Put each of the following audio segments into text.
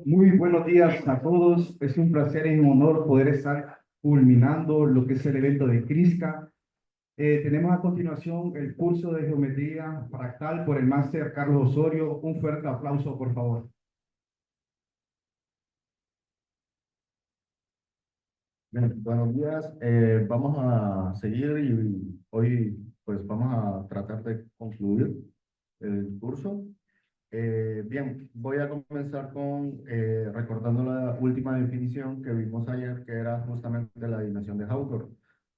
Muy buenos días a todos. Es un placer y un honor poder estar culminando lo que es el evento de CRISCA. Tenemos a continuación el curso de geometría fractal por el máster Carlos Osorio. Un fuerte aplauso, por favor. Bien, buenos días. Vamos a seguir y hoy pues vamos a tratar de concluir el curso. Bien, voy a comenzar con recordando la última definición que vimos ayer, que era justamente la dimensión de Hausdorff.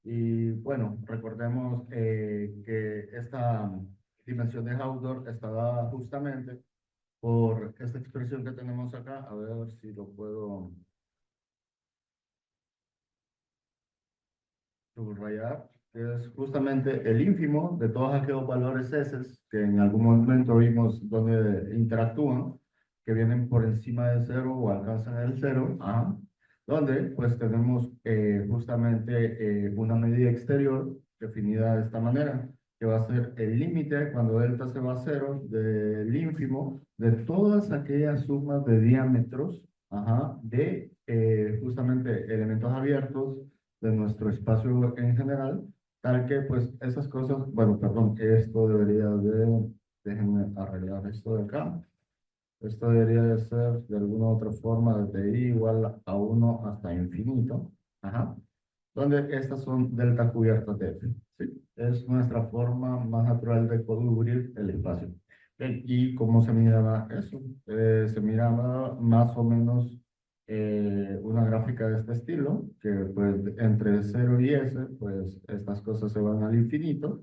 Y bueno, recordemos que esta dimensión de Hausdorff está dada justamente por esta expresión que tenemos acá. A ver si lo puedo subrayar, que es justamente el ínfimo de todos aquellos valores S que en algún momento vimos donde interactúan, que vienen por encima de cero o alcanzan el cero, ajá, donde pues tenemos justamente una medida exterior definida de esta manera, que va a ser el límite cuando delta se va a cero del ínfimo de todas aquellas sumas de diámetros, ajá, de justamente elementos abiertos de nuestro espacio en general, tal que pues esas cosas, bueno, perdón, esto debería de, déjenme arreglar esto de acá, esto debería de ser de alguna otra forma desde i igual a uno hasta infinito, ajá, donde estas son delta cubiertas de f, ¿sí? Es nuestra forma más natural de cubrir el espacio. Bien, ¿y cómo se miraba eso? Se miraba más o menos una gráfica de este estilo, que pues entre cero y s, pues estas cosas se van al infinito,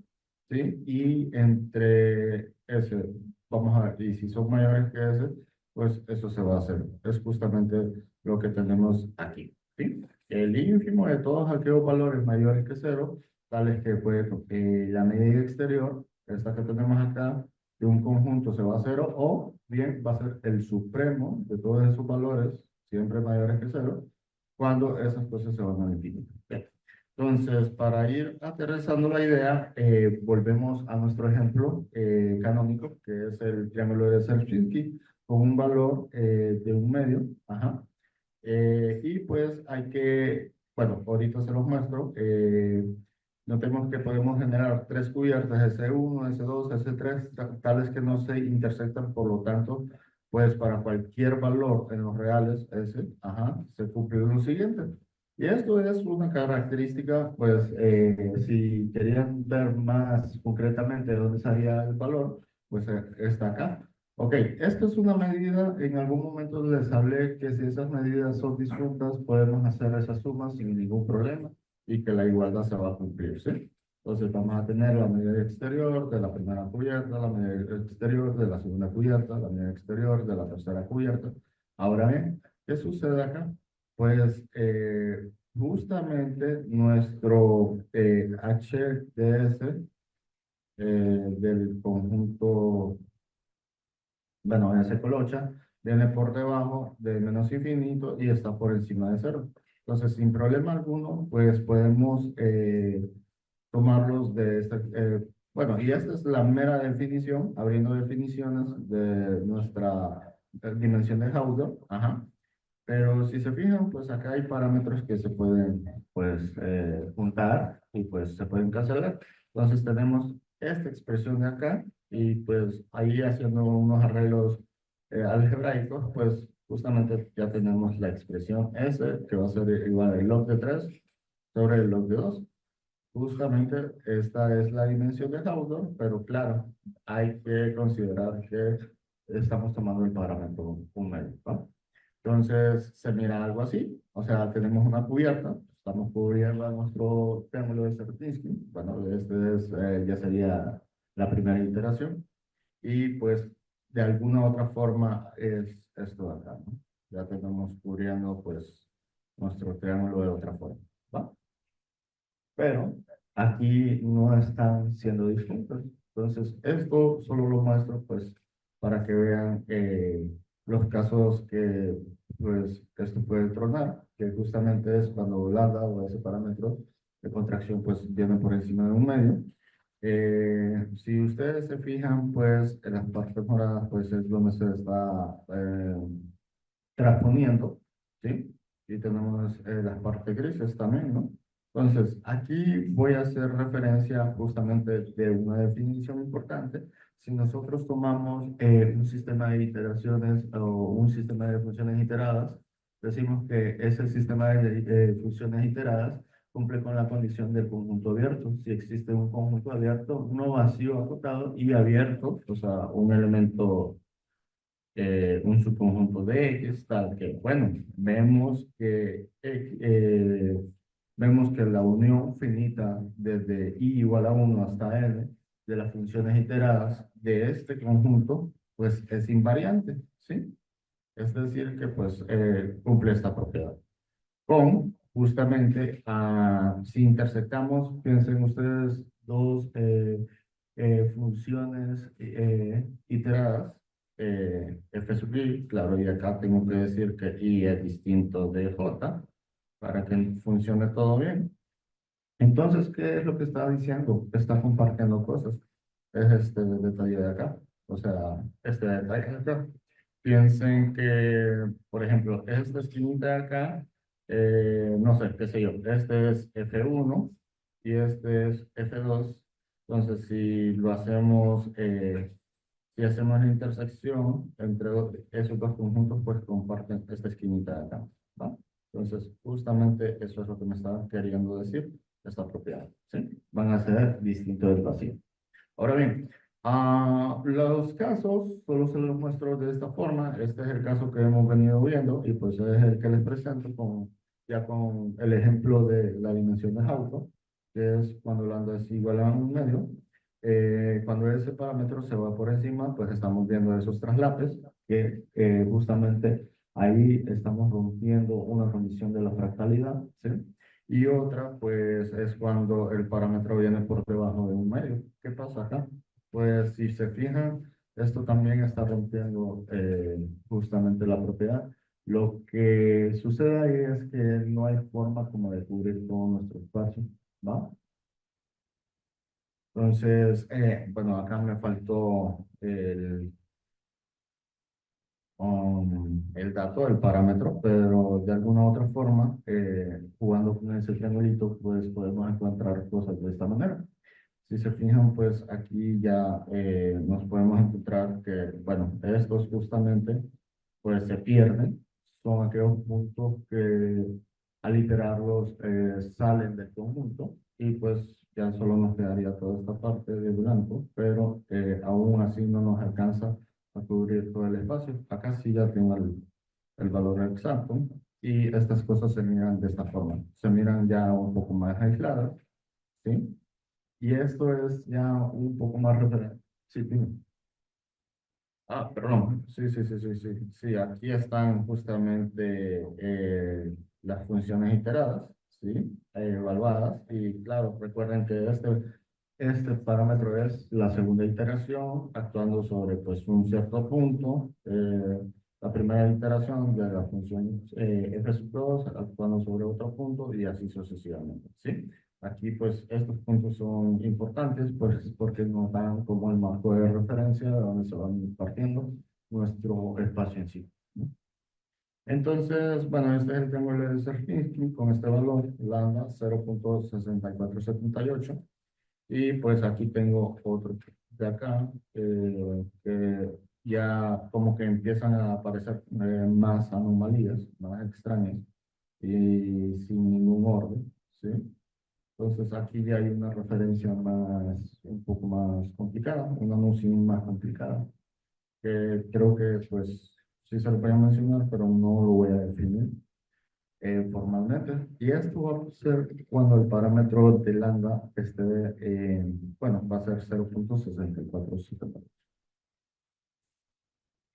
¿sí? Y entre s, vamos a ver, y si son mayores que s, pues eso se va a hacer. Es justamente lo que tenemos aquí, ¿sí? El ínfimo de todos aquellos valores mayores que cero, tales que pues, la medida exterior, esta que tenemos acá, de un conjunto se va a cero, o bien va a ser el supremo de todos esos valores, siempre mayores que cero, cuando esas cosas se van al infinito. Bien. Entonces, para ir aterrizando la idea, volvemos a nuestro ejemplo canónico, que es el triángulo de Sierpinski, con un valor de un medio, ajá, y pues hay que, bueno, ahorita se los muestro. Notemos que podemos generar tres cubiertas, S1, S2, S3, tales que no se intersectan, por lo tanto, pues para cualquier valor en los reales S, ajá, se cumple lo siguiente. Y esto es una característica, pues, si querían ver más concretamente dónde salía el valor, pues está acá. Ok, esto es una medida, en algún momento les hablé que si esas medidas son disjuntas, podemos hacer esas sumas sin ningún problema y que la igualdad se va a cumplir, ¿sí? Entonces vamos a tener la medida exterior de la primera cubierta, la medida exterior de la segunda cubierta, la medida exterior de la tercera cubierta. Ahora bien, ¿qué sucede acá? Pues justamente nuestro HDS del conjunto, bueno, ese colocha viene por debajo de menos infinito y está por encima de cero. Entonces, sin problema alguno, pues podemos tomarlos de esta, bueno, y esta es la mera definición, abriendo definiciones de nuestra dimensión de Hausdorff, ajá. Pero si se fijan, pues acá hay parámetros que se pueden, pues, juntar y pues se pueden cancelar. Entonces tenemos esta expresión de acá y pues ahí haciendo unos arreglos algebraicos, pues justamente ya tenemos la expresión S, que va a ser igual al log de 3 sobre el log de 2. Justamente esta es la dimensión de Hausdorff, pero claro, hay que considerar que estamos tomando el parámetro un medio, ¿va? Entonces se mira algo así, o sea, tenemos una cubierta, estamos cubriendo a nuestro triángulo de Sierpinski, bueno, este es, ya sería la primera iteración, y pues de alguna otra forma es esto de acá, ¿no? Ya tenemos cubriendo pues nuestro triángulo de otra forma, ¿va? Pero aquí no están siendo disjuntos. Entonces, esto solo lo muestro pues para que vean los casos que pues esto puede tronar, que justamente es cuando lambda o ese parámetro de contracción pues viene por encima de un medio. Si ustedes se fijan pues en las partes moradas pues es donde se está transponiendo, ¿sí? Y tenemos las partes grises también, ¿no? Entonces, aquí voy a hacer referencia justamente de una definición importante. Si nosotros tomamos un sistema de iteraciones o un sistema de funciones iteradas, decimos que ese sistema de funciones iteradas cumple con la condición del conjunto abierto. Si existe un conjunto abierto, no vacío acotado y abierto, o sea, un elemento, un subconjunto de X, tal que, bueno, vemos que la unión finita desde I igual a 1 hasta N de las funciones iteradas de este conjunto, pues es invariante, ¿sí? Es decir, que pues cumple esta propiedad. Con, justamente, si intersectamos, piensen ustedes, dos funciones iteradas, f sub i, claro, y acá tengo que decir que i es distinto de j para que funcione todo bien. Entonces, ¿qué es lo que está diciendo? Está compartiendo cosas. Es este detalle de acá. O sea, este detalle de acá. Piensen que, por ejemplo, esta esquinita de acá, no sé, qué sé yo, este es F1 y este es F2. Entonces, si hacemos la intersección entre esos dos conjuntos, pues comparten esta esquinita de acá, ¿va? Entonces, justamente eso es lo que me estaba queriendo decir esta propiedad, ¿sí? Van a ser distintos del vacío. Ahora bien, los casos solo se los muestro de esta forma. Este es el caso que hemos venido viendo y pues es el que les presento ya con el ejemplo de la dimensión de Hauto, que es cuando lambda es igual a 1/2. Cuando ese parámetro se va por encima, pues estamos viendo esos traslapes que justamente ahí estamos rompiendo una condición de la fractalidad, ¿sí? Y otra, pues, es cuando el parámetro viene por debajo de 1/2. ¿Qué pasa acá? Pues, si se fijan, esto también está rompiendo justamente la propiedad. Lo que sucede ahí es que no hay forma como de cubrir todo nuestro espacio, ¿va? Entonces, bueno, acá me faltó el dato, el parámetro, pero de alguna u otra forma, jugando con ese triangulito, pues podemos encontrar cosas de esta manera. Si se fijan, pues aquí ya nos podemos encontrar que, bueno, estos justamente, pues se pierden. Son aquellos puntos que al iterarlos salen del conjunto y pues ya solo nos quedaría toda esta parte de blanco, pero aún así no nos alcanza a cubrir todo el espacio. Acá sí ya tengo el valor exacto y estas cosas se miran de esta forma. Se miran ya un poco más aisladas, ¿sí? Y esto es ya un poco más referente. Sí, dime. Perdón. Sí, sí, sí, sí, sí. Sí, aquí están justamente las funciones iteradas, ¿sí? Evaluadas. Y claro, recuerden que este parámetro es la segunda iteración, actuando sobre pues, un cierto punto. La primera iteración de la función f sub 2, actuando sobre otro punto, y así sucesivamente, ¿sí? Aquí, pues, estos puntos son importantes, pues, porque nos dan como el marco de referencia de donde se van partiendo nuestro espacio en sí, ¿no? Entonces, bueno, este es el triángulo de Sierpinski con este valor, lambda 0.6478. Y pues aquí tengo otro de acá, que ya como que empiezan a aparecer más anomalías, más extrañas, y sin ningún orden, ¿sí? Entonces aquí ya hay una referencia un poco más complicada, una noción más complicada, que creo que pues sí se lo voy a mencionar, pero no lo voy a definir formalmente. Y esto va a ser cuando el parámetro de lambda esté, bueno, va a ser 0.6478.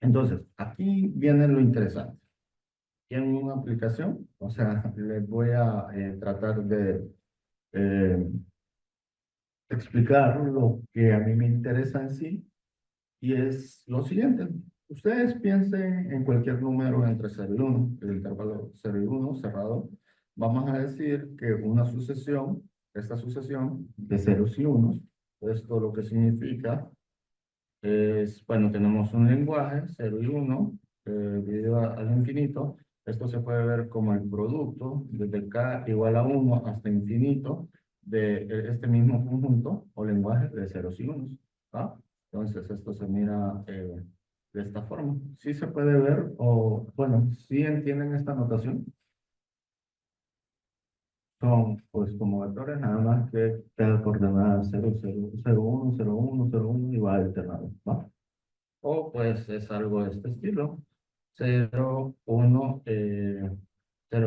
Entonces, aquí viene lo interesante. Tienen una aplicación, o sea, les voy a tratar de eh, explicar lo que a mí me interesa en sí, y es lo siguiente. Ustedes piensen en cualquier número entre 0 y 1, el intervalo 0 y 1 cerrado. Vamos a decir que una sucesión, esta sucesión de ceros y unos, esto lo que significa es, bueno, tenemos un lenguaje, 0 y 1, dividido al infinito, esto se puede ver como el producto desde k igual a 1 hasta infinito de este mismo conjunto o lenguaje de ceros y unos. ¿Va? Entonces esto se mira de esta forma. Sí se puede ver o, bueno, sí entienden esta notación. Son pues como vectores nada más que cada coordenada 0, 0, 0, 1, 0, 1, 0, 1 y va alternado, ¿va? O pues es algo de este estilo. 0, 1, 0,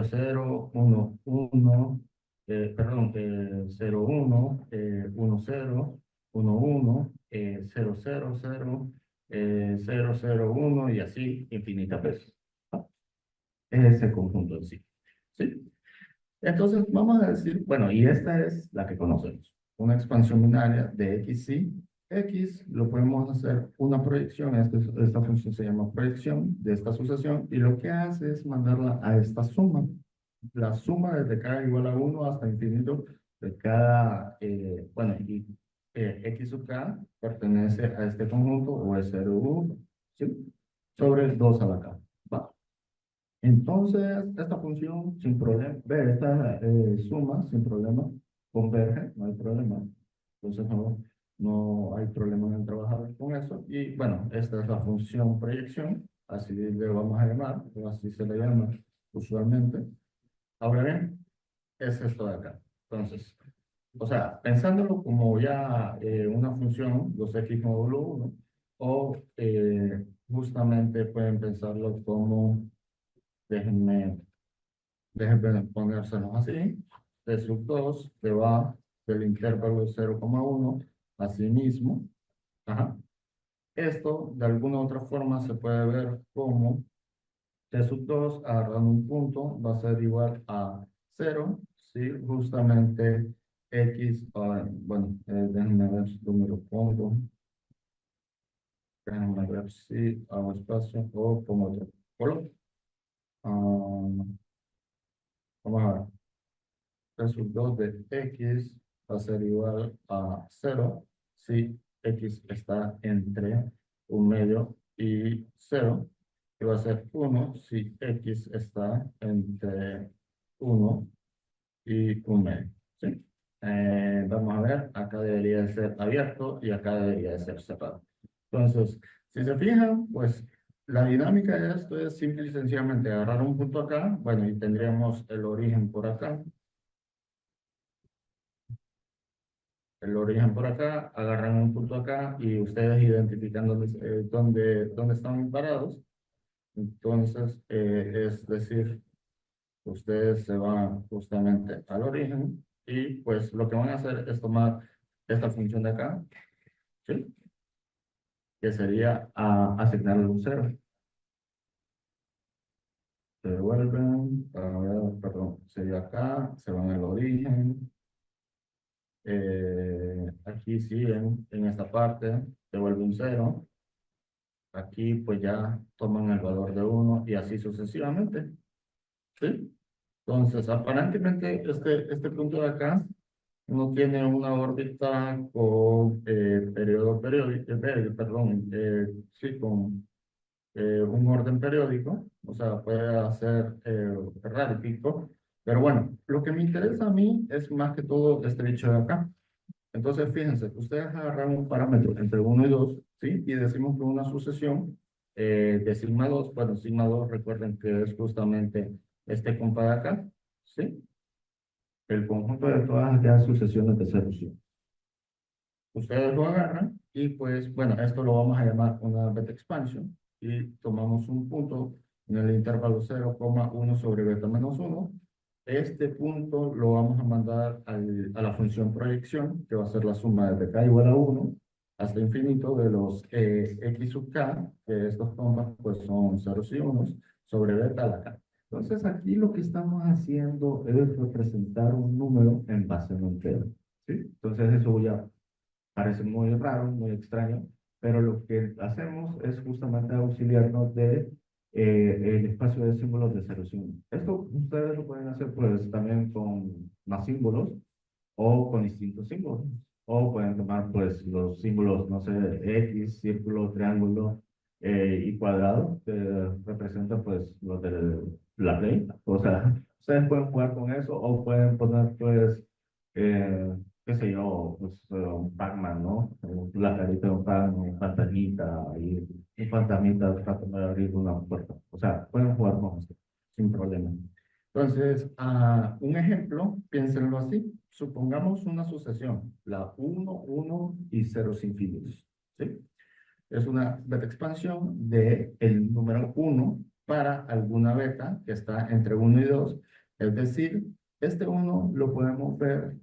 0, 1, 1, perdón, 0, 1, 1, 0, 1, 1, 0, 0, 0, 0, 0, 1 y así infinitas veces. ¿Va? Ese conjunto en sí. ¿Sí? Entonces, vamos a decir, bueno, y esta es la que conocemos, una expansión binaria de x y x, lo podemos hacer una proyección, esta función se llama proyección de esta sucesión, y lo que hace es mandarla a esta suma, la suma desde k igual a 1 hasta infinito de cada, bueno, y x sub k pertenece a este conjunto, o es 0, 1, ¿sí? Sobre 2 a la k, ¿va? Entonces, esta función sin problema, ve, esta suma sin problema converge, no hay problema. Entonces, no hay problema en trabajar con eso. Y bueno, esta es la función proyección, así le vamos a llamar, o así se le llama usualmente. Ahora bien, es esto de acá. Entonces, o sea, pensándolo como ya una función, los x módulo 1, o justamente pueden pensarlo como, déjenme Déjenme ponérselos así. T sub 2 que va del intervalo 0,1 a sí mismo. Ajá. Esto, de alguna otra forma, se puede ver como T sub 2 agarrando un punto va a ser igual a 0 si justamente X, bueno, déjenme ver si número pongo. Déjenme ver si hago espacio o pongo otro color. Ah, vamos a ver. T sub 2 de x va a ser igual a 0 si x está entre un medio y 0, y va a ser 1 si x está entre 1 y un medio. ¿Sí? Vamos a ver, acá debería de ser abierto y acá debería de ser cerrado. Entonces, si se fijan, pues la dinámica de esto es simple y sencillamente agarrar un punto acá, bueno, y tendríamos el origen por acá, el origen por acá, agarran un punto acá y ustedes identifican dónde están parados. Entonces, es decir, ustedes se van justamente al origen y pues lo que van a hacer es tomar esta función de acá, ¿sí? Que sería asignarle un cero. Se devuelven, perdón, sería acá, se van al origen. Aquí sí, en esta parte, devuelve un cero. Aquí pues ya toman el valor de 1 y así sucesivamente. ¿Sí? Entonces, aparentemente este punto de acá no tiene una órbita con periodo periódico, perdón, sí, con un orden periódico, o sea, puede hacer errático, pero bueno, lo que me interesa a mí es más que todo este bicho de acá. Entonces, fíjense, ustedes agarran un parámetro entre 1 y 2, ¿sí? Y decimos que una sucesión de sigma 2, bueno, sigma 2, recuerden que es justamente este compa de acá, ¿sí? El conjunto de todas aquellas sucesiones de ceros. Ustedes lo agarran y pues, bueno, esto lo vamos a llamar una beta expansion y tomamos un punto en el intervalo 0,1 sobre beta menos 1. Este punto lo vamos a mandar a la función proyección, que va a ser la suma de k igual a 1 hasta infinito de los x sub k, que estos compas pues son ceros y unos, sobre beta a la k. Entonces aquí lo que estamos haciendo es representar un número en base a un entero, ¿sí? Entonces eso ya parece muy raro, muy extraño, pero lo que hacemos es justamente auxiliarnos de el espacio de símbolos de ceros y unos. Esto ustedes lo pueden hacer pues también con más símbolos o con distintos símbolos. O pueden tomar pues los símbolos, no sé, X, círculo, triángulo, y cuadrado, que representa pues lo de la play. O sea, ustedes pueden jugar con eso o pueden poner pues, qué sé yo, pues un Pac-Man, ¿no? La carita de un Pac-Man, un fantasmita, y un fantasmita tratando de abrir una puerta. O sea, pueden jugar con eso sin problema. Entonces, un ejemplo, piénsenlo así. Supongamos una sucesión, la uno 1 y ceros infinitos. ¿Sí? Es una beta expansión de el número uno para alguna beta que está entre uno y 2. Es decir, este uno lo podemos ver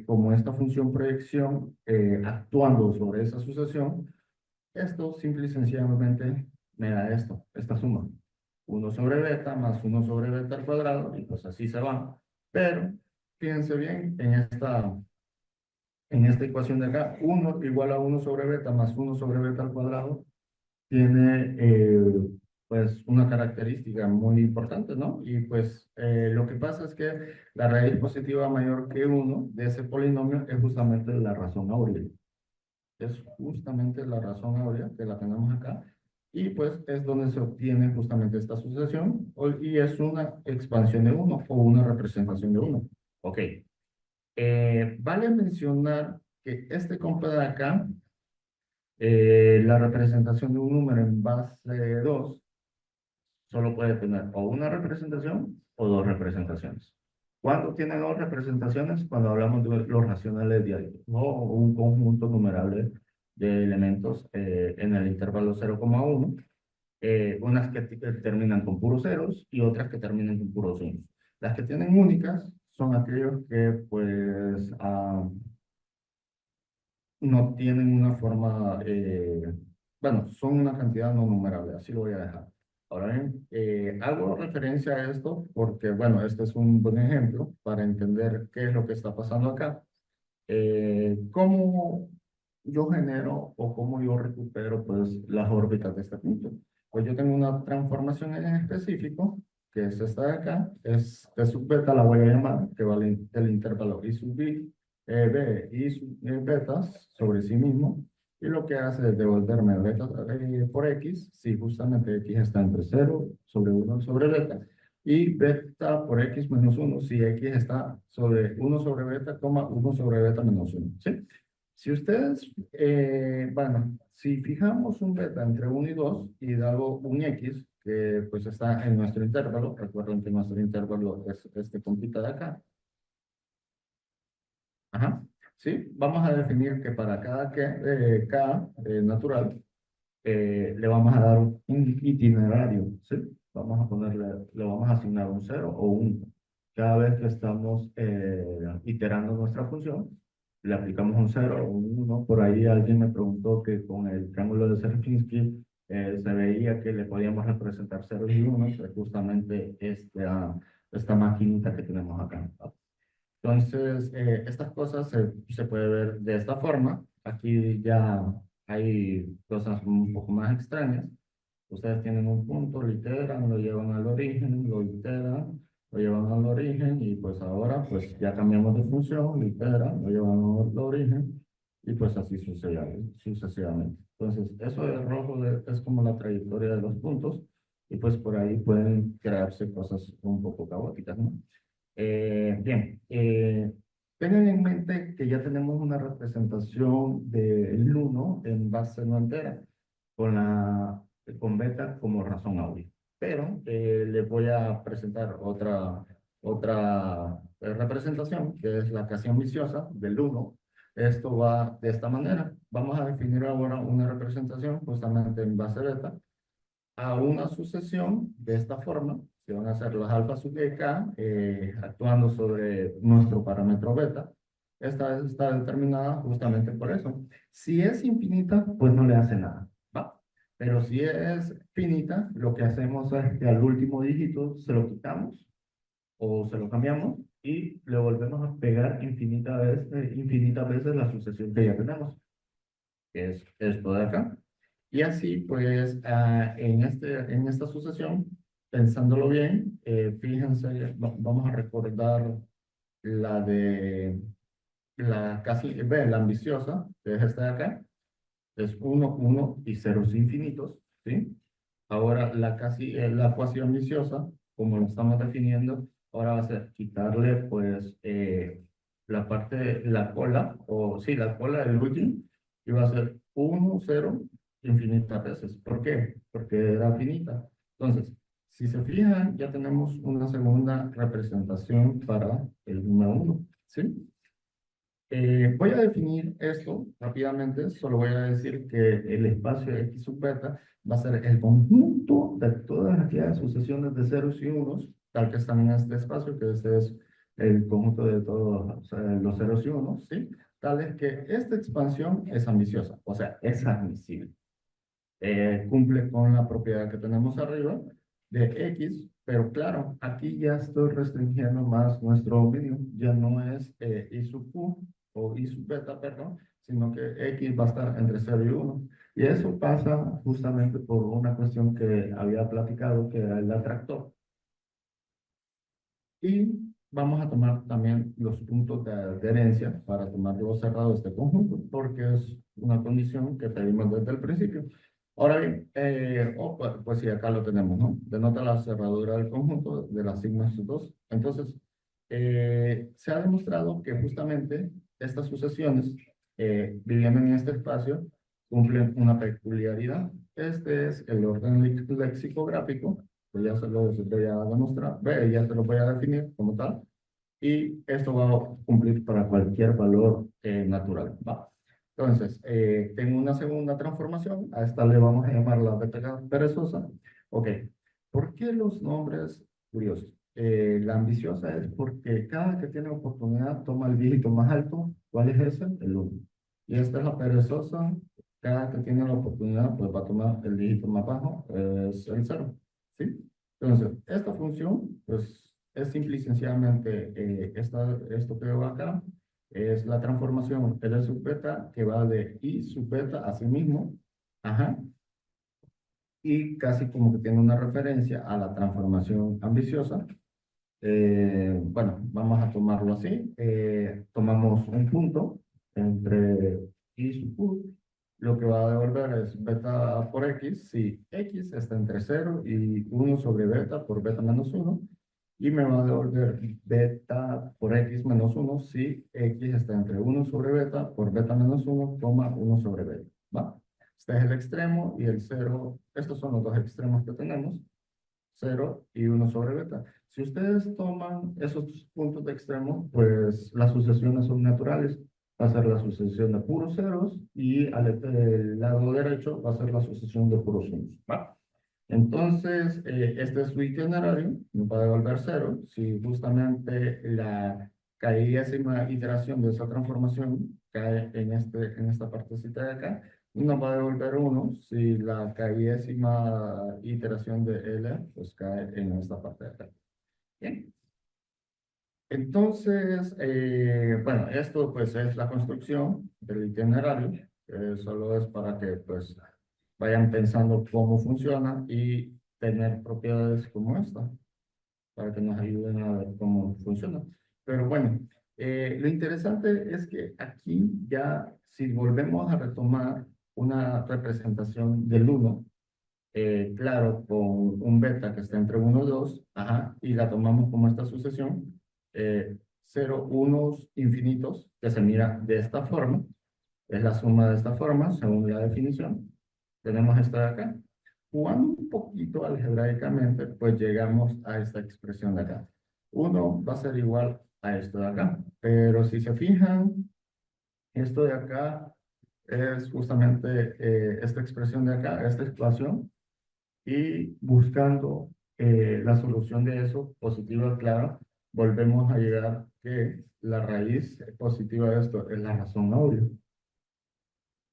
como esta función proyección actuando sobre esa sucesión. Esto simple y sencillamente me da esto, esta suma. Uno sobre beta más uno sobre beta al cuadrado y pues así se va. Pero fíjense bien en esta ecuación de acá, 1 igual a uno sobre beta más uno sobre beta al cuadrado tiene pues una característica muy importante, ¿no? Y pues lo que pasa es que la raíz positiva mayor que uno de ese polinomio es justamente la razón áurea. Es justamente la razón áurea que la tenemos acá. Y pues es donde se obtiene justamente esta sucesión y es una expansión de uno o una representación de uno. Ok. Vale mencionar que este compa de acá, la representación de un número en base 2 solo puede tener o una representación o dos representaciones. ¿Cuándo tiene dos representaciones? Cuando hablamos de los racionales diarios o un conjunto numerable de elementos en el intervalo 0,1, unas que terminan con puros ceros y otras que terminan con puros unos. Las que tienen únicas son aquellos que pues no tienen una forma, bueno, son una cantidad no numerable, así lo voy a dejar. Ahora bien, hago referencia a esto porque, bueno, este es un buen ejemplo para entender qué es lo que está pasando acá. ¿Cómo yo genero o cómo yo recupero, pues, las órbitas de este punto? Pues yo tengo una transformación en específico, que es esta de acá, es T sub beta, la voy a llamar, que vale el intervalo I sub B, B y sub betas sobre sí mismo, y lo que hace es devolverme beta por X, si justamente X está entre 0 sobre 1 sobre beta, y beta por X menos 1 si X está sobre 1 sobre beta, 1 sobre beta menos 1, ¿sí? Si ustedes, bueno, si fijamos un beta entre 1 y 2 y dado un X, que pues está en nuestro intervalo, recuerden que nuestro intervalo es este compita de acá. Ajá. Sí, vamos a definir que para cada K natural, le vamos a dar un itinerario, ¿sí? Vamos a ponerle, le vamos a asignar un cero o un 1. Cada vez que estamos iterando nuestra función, le aplicamos un cero o un 1. Por ahí alguien me preguntó que con el triángulo de Sierpinski se veía que le podíamos representar ceros y unos, es justamente esta maquinita que tenemos acá. Entonces, estas cosas se puede ver de esta forma. Aquí ya hay cosas un poco más extrañas. Ustedes tienen un punto, lo iteran, lo llevan al origen, lo iteran, lo llevan al origen y pues ahora pues ya cambiamos de función, lo iteran, lo llevan al origen y pues así sucesivamente. Entonces, eso de rojo es como la trayectoria de los puntos y pues por ahí pueden crearse cosas un poco caóticas, ¿no? Bien, tengan en mente que ya tenemos una representación del uno en base no entera, con beta como razón áurea. Pero les voy a presentar otra representación, que es la casi ambiciosa del uno. Esto va de esta manera. Vamos a definir ahora una representación justamente en base beta a una sucesión de esta forma, que van a ser los alfa sub de k actuando sobre nuestro parámetro beta. Esta está determinada justamente por eso. Si es infinita, pues no le hace nada, ¿va? Pero si es finita, lo que hacemos es que al último dígito se lo quitamos o se lo cambiamos y le volvemos a pegar infinitas veces la sucesión que ya tenemos, que es esto de acá. Y así, pues, en esta sucesión, pensándolo bien, fíjense, vamos a recordar la de la casi, la ambiciosa, que es esta de acá, es uno 1 y ceros infinitos, ¿sí? Ahora la cuasi ambiciosa, como lo estamos definiendo, ahora va a ser quitarle pues la parte, la cola, o sí, la cola del último, y va a ser 1, 0, infinitas veces. ¿Por qué? Porque era finita. Entonces, si se fijan, ya tenemos una segunda representación para el número 1, ¿sí? Voy a definir esto rápidamente, solo voy a decir que el espacio X sub beta va a ser el conjunto de todas aquellas sucesiones de ceros y unos, tal que están en este espacio, que este es el conjunto de todos, o sea, los ceros y unos, ¿sí? Tal es que esta expansión es ambiciosa, o sea, es admisible. Cumple con la propiedad que tenemos arriba de X, pero claro, aquí ya estoy restringiendo más nuestro dominio, ya no es I sub Q o I sub beta, perdón, sino que X va a estar entre 0 y 1. Y eso pasa justamente por una cuestión que había platicado, que era el atractor. Y vamos a tomar también los puntos de adherencia para tomar los cerrados de este conjunto, porque es una condición que pedimos desde el principio. Ahora bien, pues sí, acá lo tenemos, ¿no? Denota la cerradura del conjunto de las sigmas 2. Entonces, se ha demostrado que justamente estas sucesiones, viviendo en este espacio, cumplen una peculiaridad. Este es el orden lexicográfico, pues ya se los voy a demostrar, ya se los voy a definir como tal, y esto va a cumplir para cualquier valor natural. Va. Entonces, tengo una segunda transformación, a esta le vamos a llamar la beta perezosa. Ok, ¿por qué los nombres curiosos? La ambiciosa es porque cada que tiene oportunidad toma el dígito más alto. ¿Cuál es ese? El 1. Y esta es la perezosa, cada que tiene la oportunidad pues va a tomar el dígito más bajo, es el 0. ¿Sí? Entonces, esta función, pues, es simple y sencillamente esto que veo acá, es la transformación L sub beta que va de I sub beta a sí mismo, ajá, y casi como que tiene una referencia a la transformación ambiciosa. Bueno, vamos a tomarlo así. Tomamos un punto entre I sub Q. Lo que va a devolver es beta por X si X está entre 0 y 1 sobre beta por beta menos 1. Y me va a devolver beta por X menos 1 si X está entre 1 sobre beta por beta menos 1, 1 sobre beta. ¿Va? Este es el extremo y el 0. Estos son los dos extremos que tenemos. 0 y 1 sobre beta. Si ustedes toman esos puntos de extremo, pues las sucesiones son naturales. Va a ser la sucesión de puros ceros y al lado derecho va a ser la sucesión de puros unos. ¿Va? Entonces, este es su itinerario, me va a devolver 0. Si justamente la caídésima iteración de esa transformación cae en esta partecita de acá, nos va a devolver 1 si la caídésima iteración de L pues cae en esta parte de acá. Bien. Entonces, bueno, esto pues es la construcción del itinerario, solo es para que pues vayan pensando cómo funciona y tener propiedades como esta, para que nos ayuden a ver cómo funciona. Pero bueno, lo interesante es que aquí ya, si volvemos a retomar una representación del 1, claro, con un beta que está entre 1 y 2, ajá, y la tomamos como esta sucesión, 0, unos infinitos, que se mira de esta forma, es la suma de esta forma, según la definición. Tenemos esta de acá. Jugando un poquito algebraicamente, pues llegamos a esta expresión de acá. 1 va a ser igual a esto de acá, pero si se fijan, esto de acá es justamente esta expresión de acá, esta ecuación, y buscando la solución de eso, positiva, claro, volvemos a llegar que la raíz positiva de esto es la razón áurea.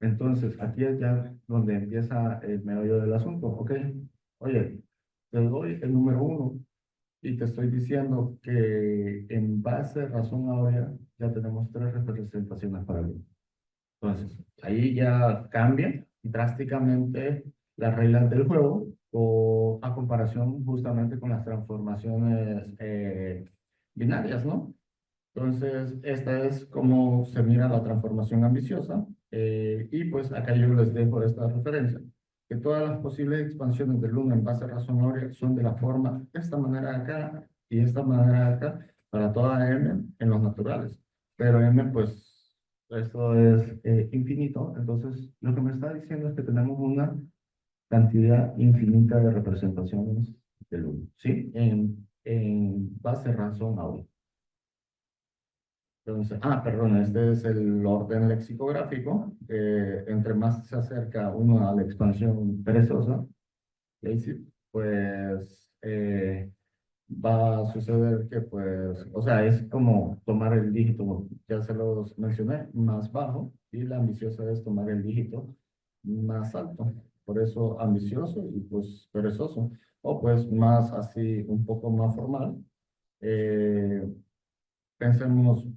Entonces, aquí es ya donde empieza el meollo del asunto, ¿ok? Oye, te doy el número 1 y te estoy diciendo que en base a razón áurea ya tenemos 3 representaciones para mí. Entonces, ahí ya cambia drásticamente las reglas del juego o a comparación justamente con las transformaciones binarias, ¿no? Entonces, esta es como se mira la transformación ambiciosa y pues acá yo les dejo esta referencia que todas las posibles expansiones del 1 en base razonable son de la forma, de esta manera de acá y esta manera de acá, para toda m en los naturales. Pero m, pues, esto es infinito, entonces lo que me está diciendo es que tenemos una cantidad infinita de representaciones del 1, ¿sí? En base razón a 1. Entonces, perdón, este es el orden lexicográfico. Entre más se acerca uno a la expansión perezosa, lazy, pues va a suceder que, pues, o sea, es como tomar el dígito, ya se los mencioné, más bajo, y la ambiciosa es tomar el dígito más alto. Por eso ambicioso y pues perezoso. O pues más así, un poco más formal. Eh, pensemos,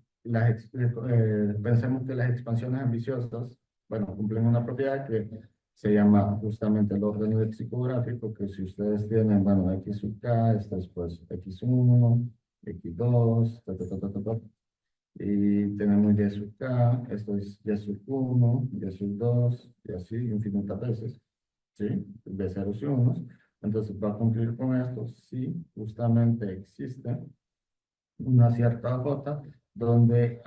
pensemos que las expansiones ambiciosas, bueno, cumplen una propiedad que se llama justamente el orden lexicográfico, que si ustedes tienen, bueno, x sub k, esto es pues x1, x2, y tenemos y sub k, esto es y sub 1, y sub 2, y así infinitas veces, ¿sí? De ceros y unos. Entonces va a cumplir con esto si justamente existe una cierta J, donde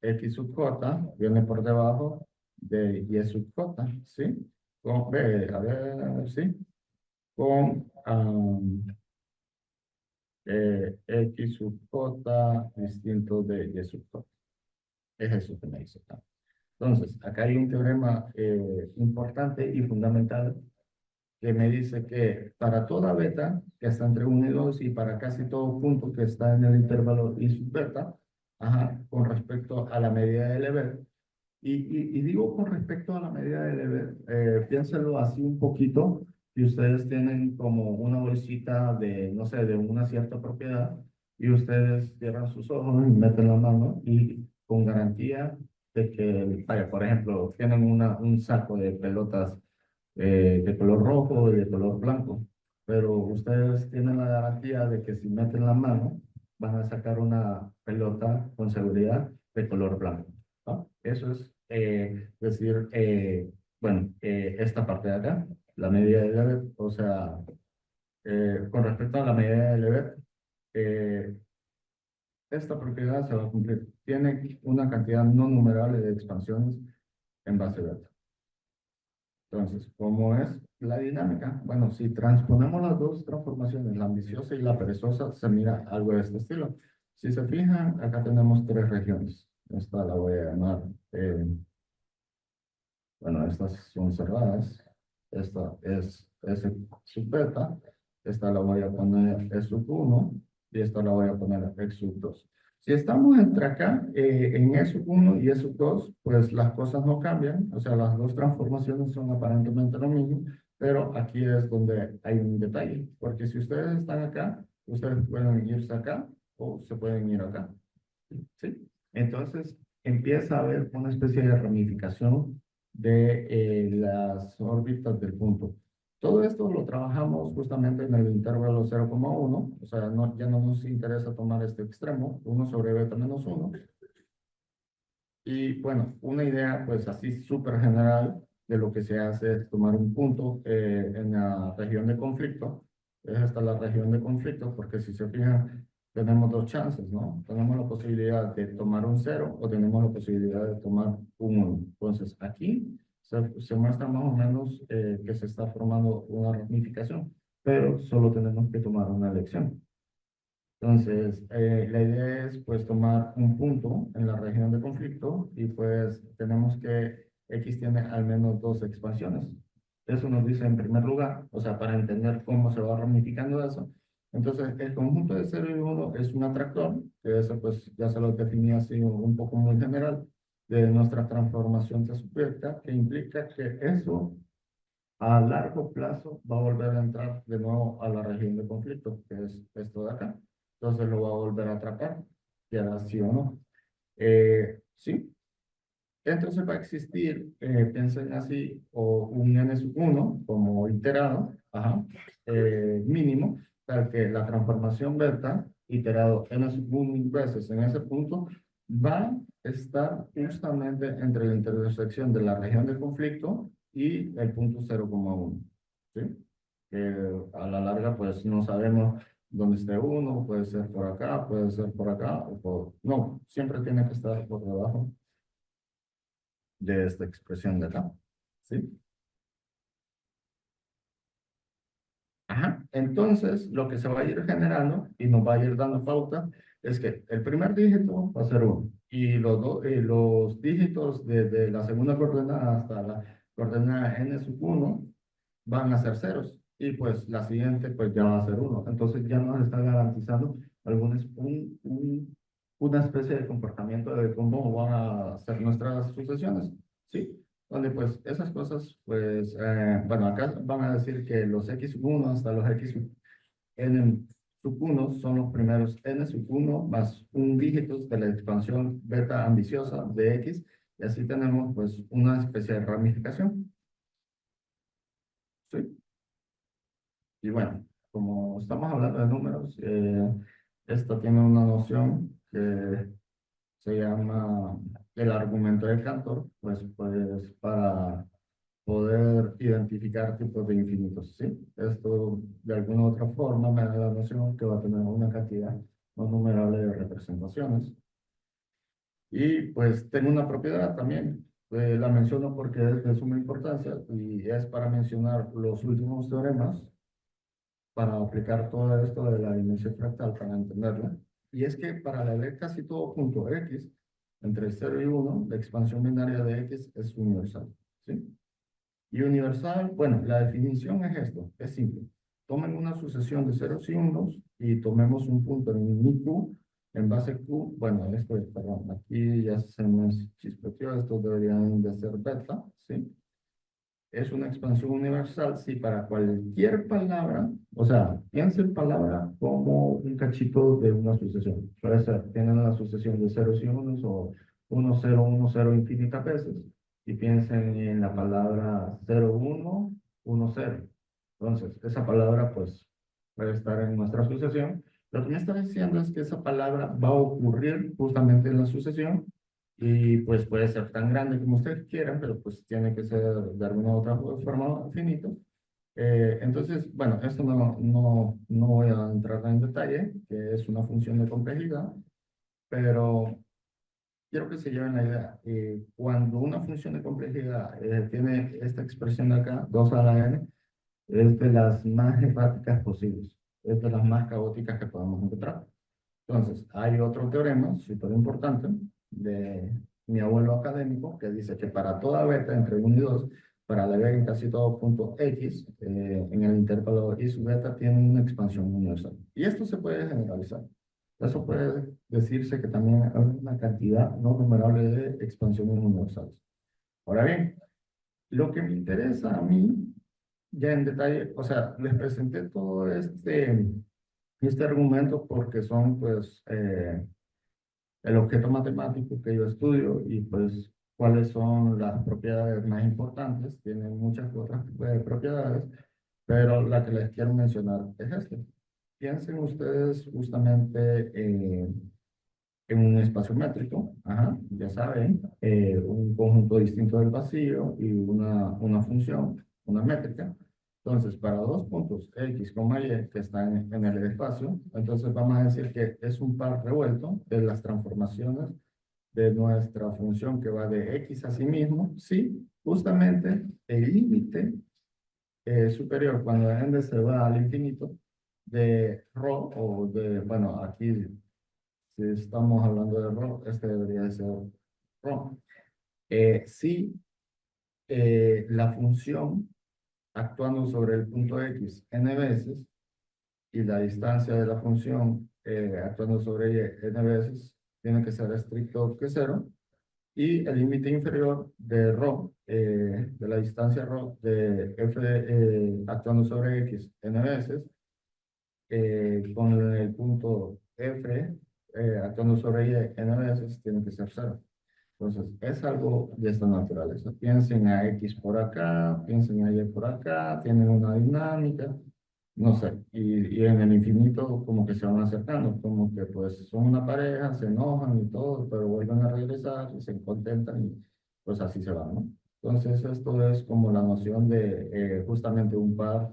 X sub J viene por debajo de Y sub J, ¿sí? Con, a ver, ¿sí? Con X sub J distinto de Y sub J. Es eso que me dice acá. Entonces, acá hay un teorema importante y fundamental que me dice que para toda beta que está entre 1 y 2 y para casi todo punto que está en el intervalo I sub beta, con respecto a la medida de Lebesgue, y digo con respecto a la medida de Lebesgue, piénsenlo así un poquito, si ustedes tienen como una bolsita de, no sé, de una cierta propiedad, y ustedes cierran sus ojos y meten la mano, y con garantía de que, vaya, por ejemplo, tienen un saco de pelotas de color rojo y de color blanco, pero ustedes tienen la garantía de que si meten la mano van a sacar una pelota con seguridad de color blanco, ¿no? Eso es decir, bueno, esta parte de acá, la medida de Lebesgue, o sea, con respecto a la medida de Lebesgue, eh, esta propiedad se va a cumplir. Tiene una cantidad no numerable de expansiones en base beta. Entonces, ¿cómo es la dinámica? Bueno, si transponemos las dos transformaciones, la ambiciosa y la perezosa, se mira algo de este estilo. Si se fijan, acá tenemos tres regiones. Esta la voy a llamar, bueno, estas son cerradas. Esta es S sub beta. Esta la voy a poner S sub 1 y esta la voy a poner X sub 2. Si estamos entre acá, en E sub 1 y E sub 2, pues las cosas no cambian, o sea, las dos transformaciones son aparentemente lo mismo, pero aquí es donde hay un detalle, porque si ustedes están acá, ustedes pueden irse acá o se pueden ir acá, ¿sí? Entonces, empieza a haber una especie de ramificación de las órbitas del punto. Todo esto lo trabajamos justamente en el intervalo 0,1, o sea, ya no nos interesa tomar este extremo, 1 sobre beta menos 1. Y bueno, una idea pues así súper general de lo que se hace es tomar un punto en la región de conflicto. Es esta la región de conflicto, porque si se fijan, tenemos dos chances, ¿no? Tenemos la posibilidad de tomar un 0 o tenemos la posibilidad de tomar un 1. Entonces aquí se muestra más o menos que se está formando una ramificación, pero solo tenemos que tomar una elección. Entonces, la idea es pues tomar un punto en la región de conflicto y pues tenemos que X tiene al menos dos expansiones. Eso nos dice en primer lugar, o sea, para entender cómo se va ramificando eso. Entonces, el conjunto de 0 y 1 es un atractor, que eso pues ya se lo definí así un poco muy general, de nuestra transformación de subjecta, que implica que eso a largo plazo va a volver a entrar de nuevo a la región de conflicto, que es esto de acá. Entonces lo va a volver a atrapar, ya sí o no. Sí, entonces va a existir, piensen así, o un n1 como iterado, mínimo, para que la transformación beta, iterado n1 veces en ese punto, va a estar justamente entre la intersección de la región de conflicto y el punto 0,1, ¿sí? Que a la larga, pues no sabemos dónde esté uno, puede ser por acá, puede ser por acá, o por... No, siempre tiene que estar por debajo de esta expresión de acá, ¿sí? Ajá. Entonces, lo que se va a ir generando y nos va a ir dando pauta es que el primer dígito va a ser 1 y los dígitos desde la segunda coordenada hasta la coordenada n sub 1 van a ser ceros y pues la siguiente pues ya va a ser 1. Entonces ya nos está garantizando una especie de comportamiento de cómo van a ser nuestras sucesiones, ¿sí? Donde pues esas cosas, pues, bueno, acá van a decir que los x1 hasta los n sub 1 son los primeros n sub 1 más un dígito de la expansión beta ambiciosa de x, y así tenemos pues una especie de ramificación, ¿sí? Y bueno, como estamos hablando de números, esto tiene una noción que se llama el argumento de Cantor, pues para poder identificar tipos de infinitos, ¿sí? Esto de alguna otra forma me da la noción que va a tener una cantidad no numerable de representaciones. Y pues tengo una propiedad también, la menciono porque es de suma importancia y es para mencionar los últimos teoremas para aplicar todo esto de la dimensión fractal para entenderla. Y es que para leer casi todo punto x, entre 0 y 1, la expansión binaria de x es universal, ¿sí? Y universal, bueno, la definición es esto, es simple. Tomen una sucesión de ceros y unos y tomemos un punto en mi q, en base q, bueno, esto es, perdón, aquí ya se me chispeteó, estos deberían de ser beta, ¿sí? Es una expansión universal si para cualquier palabra, o sea, piensen palabra como un cachito de una sucesión. Puede ser, tienen la sucesión de ceros y unos o 1, 0, 1, 0 infinitas veces y piensen en la palabra 0, 1, 1, 0. Entonces, esa palabra pues puede estar en nuestra sucesión. Lo que me está diciendo es que esa palabra va a ocurrir justamente en la sucesión y pues puede ser tan grande como ustedes quieran, pero pues tiene que ser de alguna u otra forma finito. Entonces, bueno, esto no voy a entrar en detalle, que es una función de complejidad, pero quiero que se lleven la idea. Cuando una función de complejidad tiene esta expresión de acá, 2 a la n, es de las más erráticas posibles, es de las más caóticas que podemos encontrar. Entonces, hay otro teorema súper importante de mi abuelo académico que dice que para toda beta entre 1 y 2, para la beta en casi todo punto x, en el intervalo y su beta tienen una expansión universal. Y esto se puede generalizar. Eso puede decirse que también hay una cantidad no numerable de expansiones universales. Ahora bien, lo que me interesa a mí, ya en detalle, o sea, les presenté todo este argumento porque son, pues, el objeto matemático que yo estudio y, pues, cuáles son las propiedades más importantes. Tienen muchas otras propiedades, pero la que les quiero mencionar es esta. Piensen ustedes justamente en un espacio métrico, ajá, ya saben, un conjunto distinto del vacío y una función, una métrica. Entonces, para dos puntos x, y que están en el espacio, entonces vamos a decir que es un par revuelto de las transformaciones de nuestra función que va de x a sí mismo, sí, justamente el límite superior cuando n se va al infinito de ρ o de, bueno, aquí si estamos hablando de rho, este debería de ser rho. Si la función actuando sobre el punto x n veces y la distancia de la función actuando sobre y n veces tiene que ser estricto que cero y el límite inferior de rho, de la distancia rho de f actuando sobre x n veces con el punto f actuando sobre y n veces tiene que ser cero. Entonces, es algo de esta naturaleza. Piensen a x por acá, piensen a y por acá, tienen una dinámica, no sé, y en el infinito como que se van acercando, como que pues son una pareja, se enojan y todo, pero vuelven a regresar y se contentan y pues así se van, ¿no? Entonces, esto es como la noción de justamente un par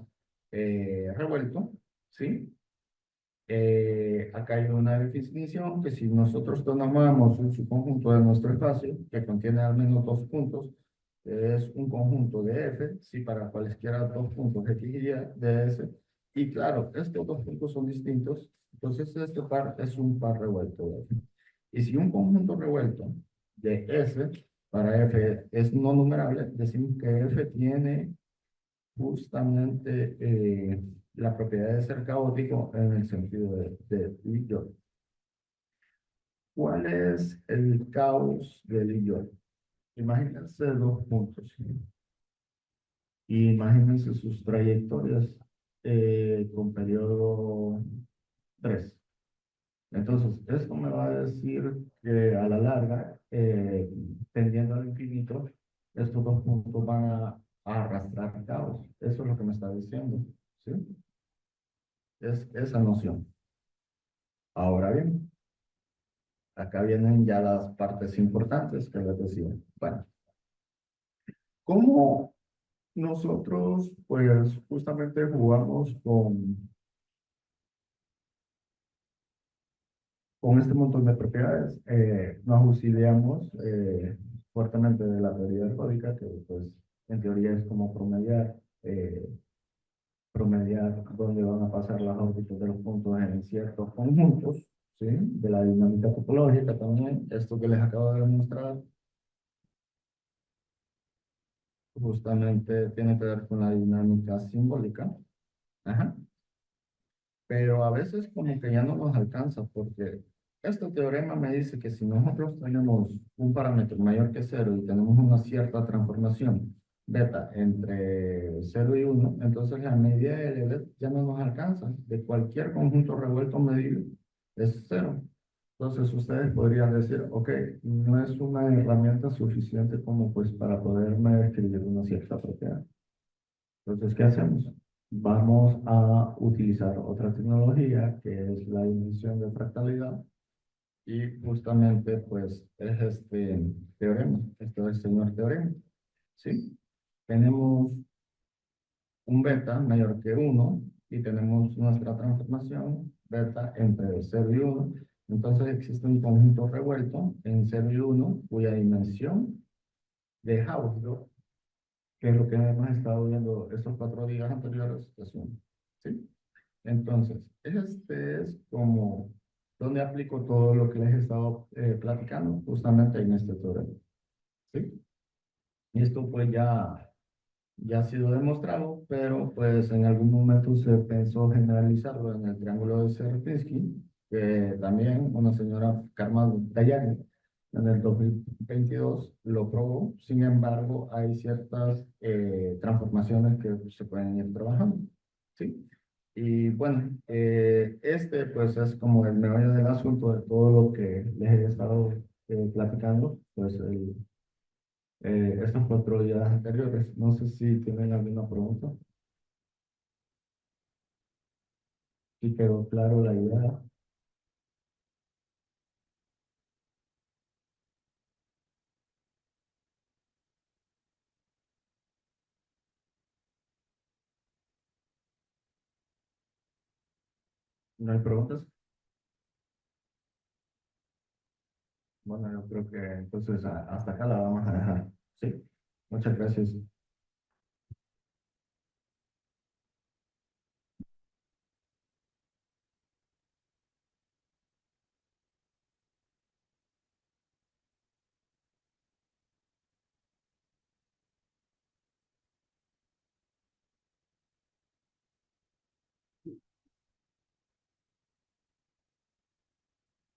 revuelto, ¿sí? Acá hay una definición que si nosotros tomamos un subconjunto de nuestro espacio que contiene al menos dos puntos, es un conjunto de F, si para cualesquiera dos puntos X y Y de S. Y claro, estos dos puntos son distintos, entonces este par es un par revuelto de F. Y si un conjunto revuelto de S para F es no numerable, decimos que F tiene justamente la propiedad de ser caótico en el sentido de Lee. ¿Cuál es el caos de Lee? Imagínense dos puntos, ¿sí? Y imagínense sus trayectorias con periodo 3. Entonces, esto me va a decir que a la larga, tendiendo al infinito, estos dos puntos van a arrastrar caos. Eso es lo que me está diciendo, ¿sí? Es esa noción. Ahora bien, acá vienen ya las partes importantes que les decía. Bueno, ¿cómo nosotros, pues, justamente jugamos con este montón de propiedades? Nos auxiliamos fuertemente de la teoría ergódica, que, pues, en teoría es como promediar dónde van a pasar las órbitas de los puntos en ciertos conjuntos, ¿sí? De la dinámica topológica también, esto que les acabo de demostrar justamente tiene que ver con la dinámica simbólica. Ajá. Pero a veces como que ya no nos alcanza porque este teorema me dice que si nosotros tenemos un parámetro mayor que cero y tenemos una cierta transformación beta entre cero y uno, entonces la media de Lebesgue ya no nos alcanza. De cualquier conjunto revuelto medible es cero. Entonces ustedes podrían decir, ok, no es una herramienta suficiente como pues para poderme escribir una cierta propiedad. Entonces, ¿qué hacemos? Vamos a utilizar otra tecnología que es la dimensión de fractalidad y justamente pues es este teorema, este es el señor teorema, ¿sí? Tenemos un beta mayor que uno y tenemos nuestra transformación beta entre cero y uno. Entonces existe un conjunto revuelto en cero y uno cuya dimensión de Hausdorff, que es lo que hemos estado viendo estos 4 días anteriores, es uno, ¿sí? Entonces, este es como donde aplico todo lo que les he estado platicando justamente en este teorema, ¿sí? Y esto pues ya ha sido demostrado, pero pues en algún momento se pensó generalizarlo en el triángulo de Sierpinski, que también una señora Karma Dayani en el 2022 lo probó. Sin embargo, hay ciertas transformaciones que se pueden ir trabajando, ¿sí? Y bueno, este pues es como el meollo del asunto de todo lo que les he estado platicando, pues estos 4 días anteriores. No sé si tienen alguna pregunta, si quedó claro la idea. ¿No hay preguntas? Bueno, yo creo que entonces hasta acá la vamos a dejar. Sí, muchas gracias.